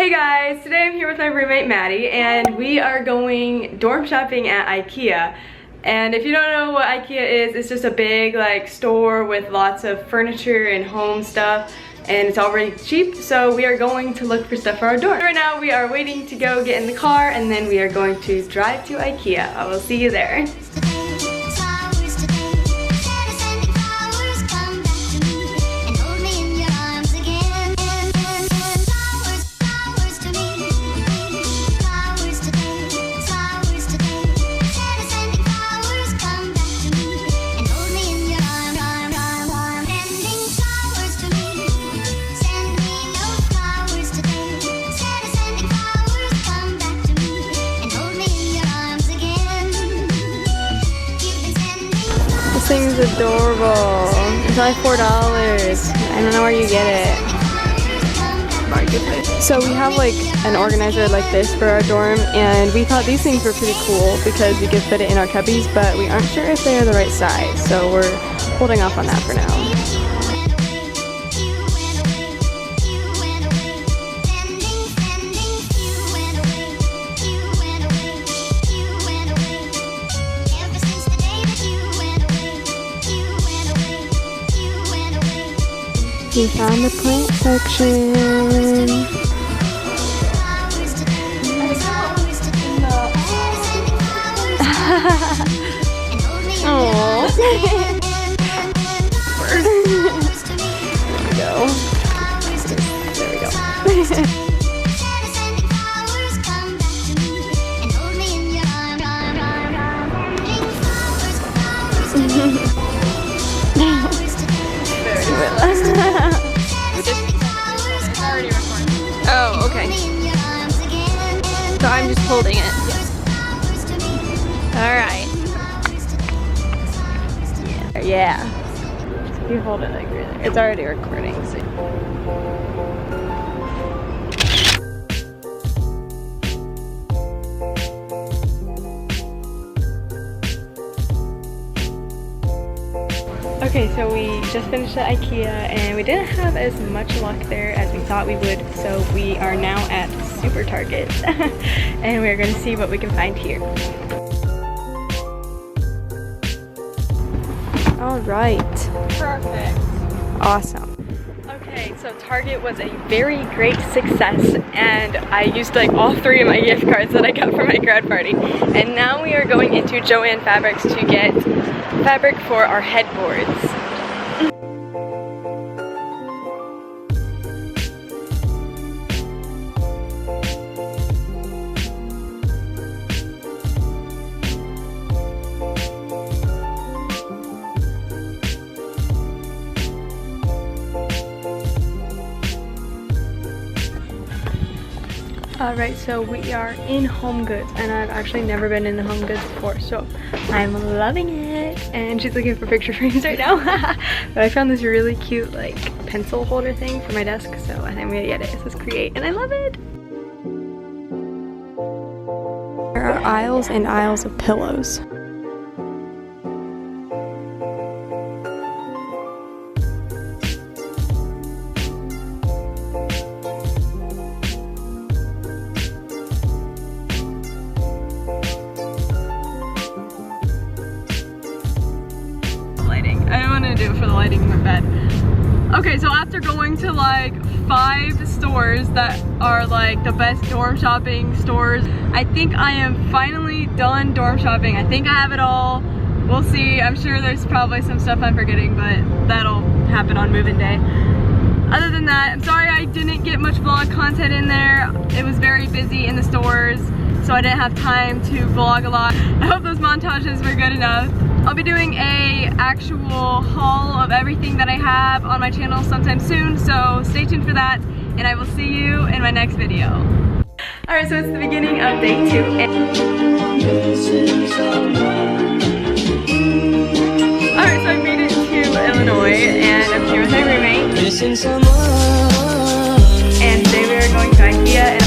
Hey guys, today I'm here with my roommate Maddie and we are going dorm shopping at IKEA. And if you don't know what IKEA is, it's just a big like store with lots of furniture and home stuff, and it's already cheap, so we are going to look for stuff for our dorm. Right now we are waiting to go get in the car and then we are going to drive to IKEA. I will see you there. This thing's adorable. It's only $4. I don't know where you get it. Marketplace. So we have like an organizer like this for our dorm, and we thought these things were pretty cool because we could fit it in our cubbies, but we aren't sure if they are the right size, so we're holding off on that for now. We found the plant section. Aww. There we go. There we go. Oh, okay. So I'm just holding it. Alright. Yeah. You hold it like really. It's already recording, so. Okay, so we just finished at IKEA and we didn't have as much luck there as we thought we would, so we are now at Super Target and we're going to see what we can find here. Alright. Perfect. Awesome. Okay, so Target was a very great success and I used like all 3 of my gift cards that I got for my grad party. And now we are going into Joann Fabrics to get fabric for our headboards. Alright, so we are in HomeGoods, and I've actually never been in the HomeGoods before, so I'm loving it. And she's looking for picture frames right now. But I found this really cute like pencil holder thing for my desk, so I think I'm gonna get it. It says create, and I love it. There are aisles and aisles of pillows. I don't want to do it for the lighting in my bed. Okay, so after going to like 5 stores that are like the best dorm shopping stores, I think I am finally done dorm shopping. I think I have it all. We'll see. I'm sure there's probably some stuff I'm forgetting, but that'll happen on move-in day. Other than that, I'm sorry I didn't get much vlog content in there. It was very busy in the stores, so I didn't have time to vlog a lot. I hope those montages were good enough. I'll be doing a actual haul of everything that I have on my channel sometime soon, so stay tuned for that, and I will see you in my next video. Alright, so it's the beginning of day 2. Alright, so I made it to Illinois, and I'm here with my roommate. And today we are going to IKEA.